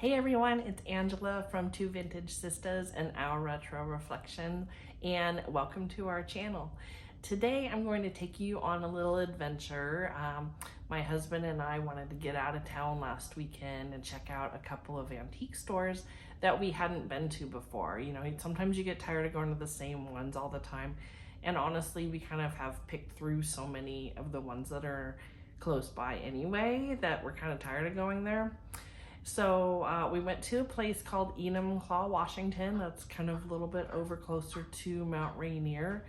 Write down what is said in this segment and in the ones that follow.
Hey everyone, it's Angela from Two Vintage Sisters and Our Retro Reflection, and welcome to our channel. Today I'm going to take you on a little adventure. My husband and I wanted to get out of town last weekend and check out a couple of antique stores that we hadn't been to before. You know, sometimes you get tired of going to the same ones all the time, and honestly we kind of have picked through so many of the ones that are close by anyway that we're kind of tired of going there. So we went to a place called Enumclaw, Washington. That's kind of a little bit over closer to Mount Rainier.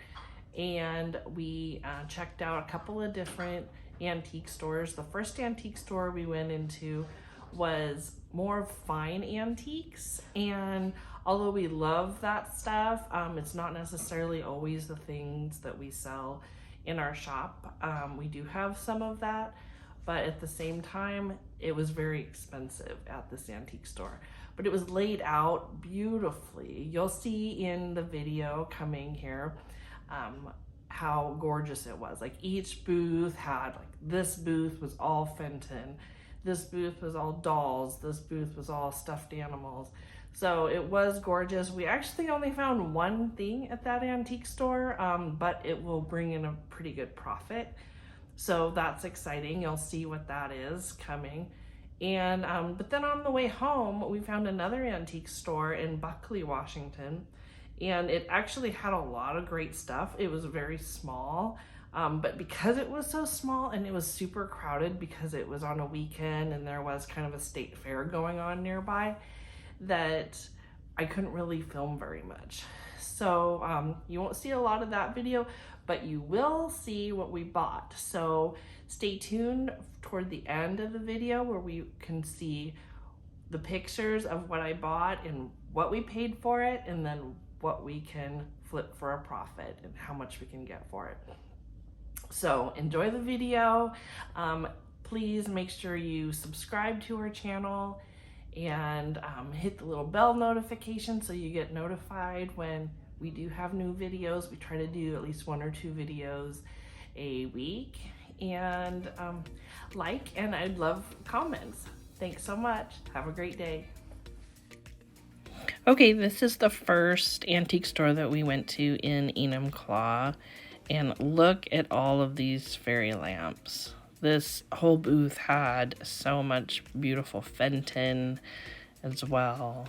And we checked out a couple of different antique stores. The first antique store we went into was more fine antiques. And although we love that stuff, it's not necessarily always the things that we sell in our shop. We do have some of that, but at the same time, it was very expensive at this antique store. But it was laid out beautifully. You'll see in the video coming here how gorgeous it was. Like each booth had, like this booth was all Fenton, this booth was all dolls, this booth was all stuffed animals. So it was gorgeous. We actually only found one thing at that antique store, but it will bring in a pretty good profit. So that's exciting. You'll see what that is coming. And but then on the way home, we found another antique store in Buckley, Washington, and it actually had a lot of great stuff. It was very small, but because it was so small and it was super crowded because it was on a weekend and there was kind of a state fair going on nearby, that I couldn't really film very much. So you won't see a lot of that video, but you will see what we bought. So stay tuned toward the end of the video where we can see the pictures of what I bought and what we paid for it, and then what we can flip for a profit and how much we can get for it. So enjoy the video. Please make sure you subscribe to our channel and hit the little bell notification so you get notified when we do have new videos. We try to do at least 1 or 2 videos a week, and like, and I'd love comments. Thanks so much. Have a great day. Okay, this is the first antique store that we went to in Enumclaw, and look at all of these fairy lamps. This whole booth had so much beautiful Fenton as well.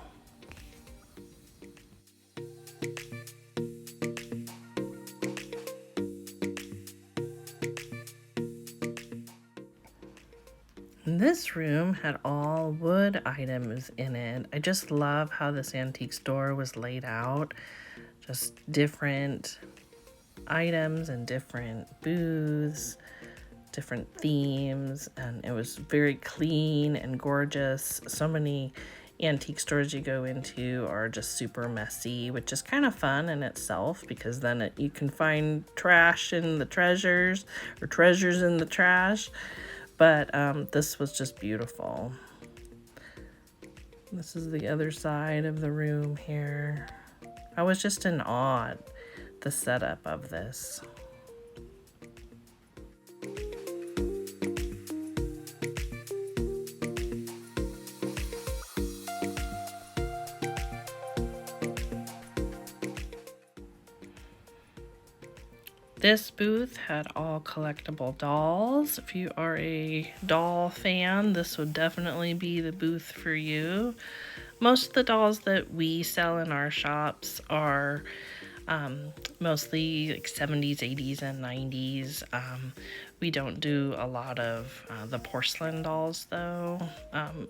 This room had all wood items in it. I just love how this antique store was laid out. Just different items and different booths, different themes, and it was very clean and gorgeous. So many antique stores you go into are just super messy, which is kind of fun in itself, because then you can find trash in the treasures or treasures in the trash. But this was just beautiful. This is the other side of the room here. I was just in awe at the setup of this. This booth had all collectible dolls. If you are a doll fan, this would definitely be the booth for you. Most of the dolls that we sell in our shops are mostly like 70s, 80s, and 90s. We don't do a lot of the porcelain dolls though.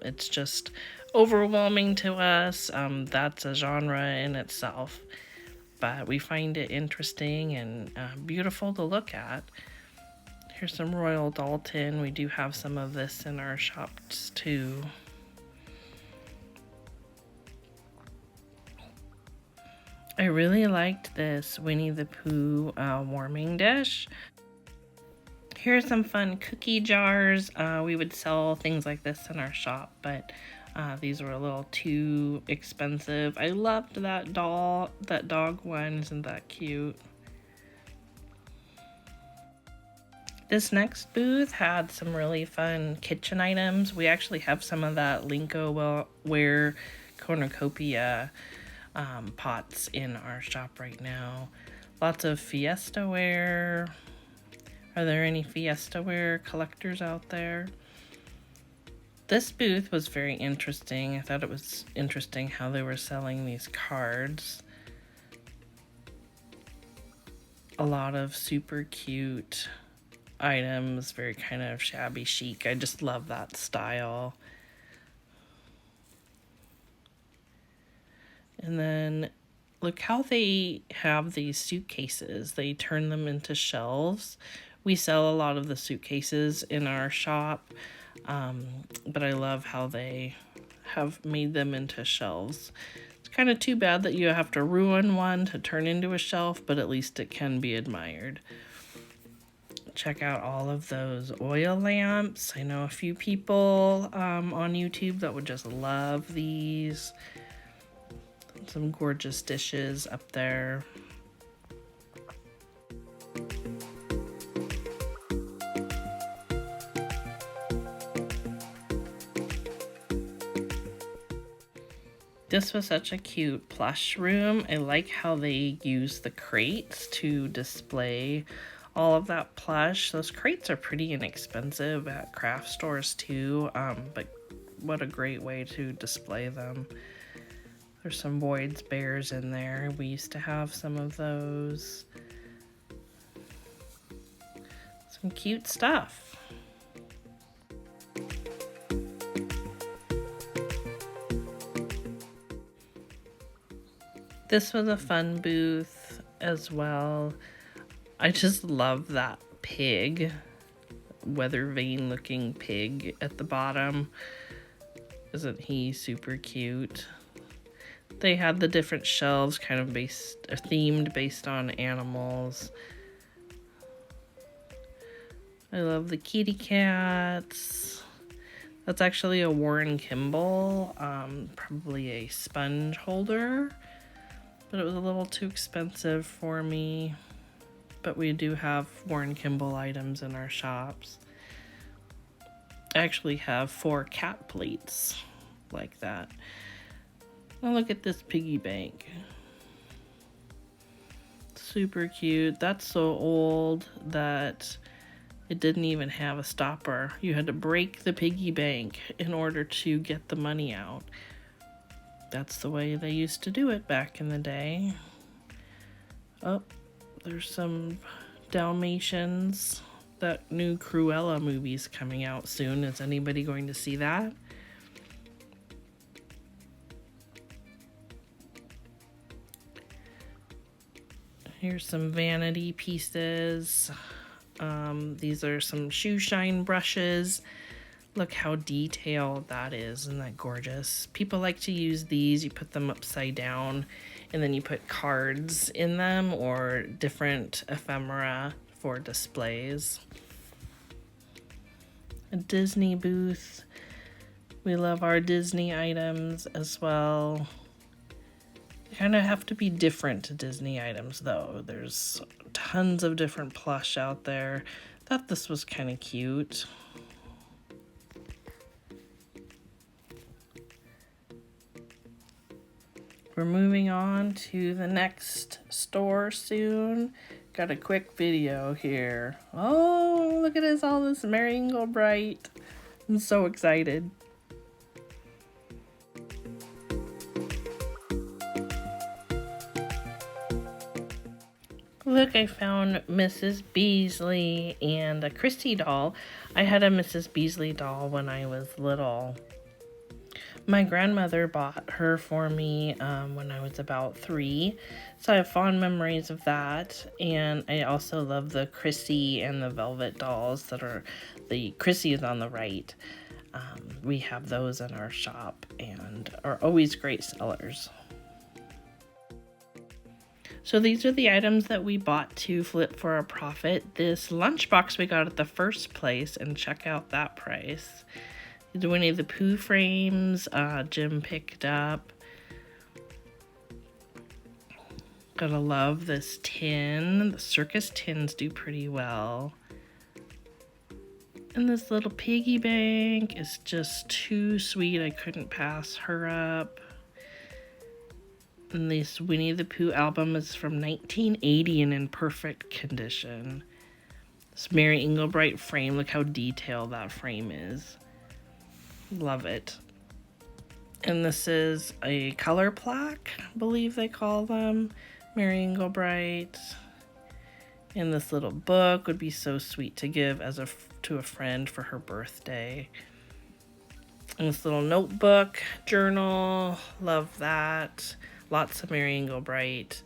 It's just overwhelming to us. That's a genre in itself. But we find it interesting and beautiful to look at. Here's some Royal Dalton. We do have some of this in our shops too. I really liked this Winnie the Pooh warming dish. Here's some fun cookie jars. We would sell things like this in our shop, but these were a little too expensive. I loved that dog one. Isn't that cute? This next booth had some really fun kitchen items. We actually have some of that Linko ware cornucopia pots in our shop right now. Lots of Fiesta ware. Are there any Fiesta ware collectors out there? This booth was very interesting. I thought it was interesting how they were selling these cards. A lot of super cute items, very kind of shabby chic. I just love that style. And then look how they have these suitcases. They turn them into shelves. We sell a lot of the suitcases in our shop, but I love how they have made them into shelves. It's kind of too bad that you have to ruin one to turn into a shelf, but at least it can be admired. Check out all of those oil lamps. I know a few people on YouTube that would just love these. Some gorgeous dishes up there. This was such a cute plush room. I like how they use the crates to display all of that plush. Those crates are pretty inexpensive at craft stores too, but what a great way to display them. There's some Boyd's bears in there. We used to have some of those. Some cute stuff. This was a fun booth as well. I just love that pig, weather vane looking pig at the bottom. Isn't he super cute? They had the different shelves kind of themed based on animals. I love the kitty cats. That's actually a Warren Kimball, probably a sponge holder, but it was a little too expensive for me. But we do have Warren Kimball items in our shops. I actually have 4 cat plates like that. Oh, look at this piggy bank. Super cute. That's so old that it didn't even have a stopper. You had to break the piggy bank in order to get the money out. That's the way they used to do it back in the day. Oh, there's some Dalmatians. That new Cruella movie's coming out soon. Is anybody going to see that? Here's some vanity pieces. These are some shoe shine brushes. Look how detailed that is. Isn't that gorgeous? People like to use these. You put them upside down and then you put cards in them or different ephemera for displays. A Disney booth. We love our Disney items as well. They kind of have to be different Disney items though. There's tons of different plush out there. Thought this was kind of cute. We're moving on to the next store soon. Got a quick video here. Oh, look at this, all this Mariengold Bright. I'm so excited. Look, I found Mrs. Beasley and a Christy doll. I had a Mrs. Beasley doll when I was little. My grandmother bought her for me when I was about 3, so I have fond memories of that. And I also love the Chrissy and the Velvet dolls that are, the Chrissy is on the right. We have those in our shop and are always great sellers. So these are the items that we bought to flip for a profit. This lunchbox we got at the first place, and check out that price. The Winnie the Pooh frames, Jim picked up. Gotta love this tin. The circus tins do pretty well. And this little piggy bank is just too sweet. I couldn't pass her up. And this Winnie the Pooh album is from 1980 and in perfect condition. This Mary Englebright frame, look how detailed that frame is. Love it. And this is a color plaque, I believe they call them. Mary Englebright. And this little book would be so sweet to give to a friend for her birthday. And this little notebook, journal, love that. Lots of Mary Englebright.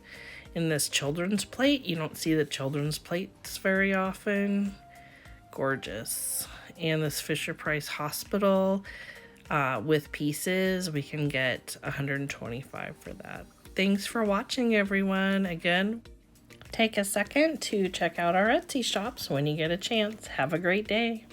In this children's plate, you don't see the children's plates very often. Gorgeous. And this Fisher-Price Hospital with pieces, we can get $125 for that. Thanks for watching, everyone. Again, take a second to check out our Etsy shops when you get a chance. Have a great day.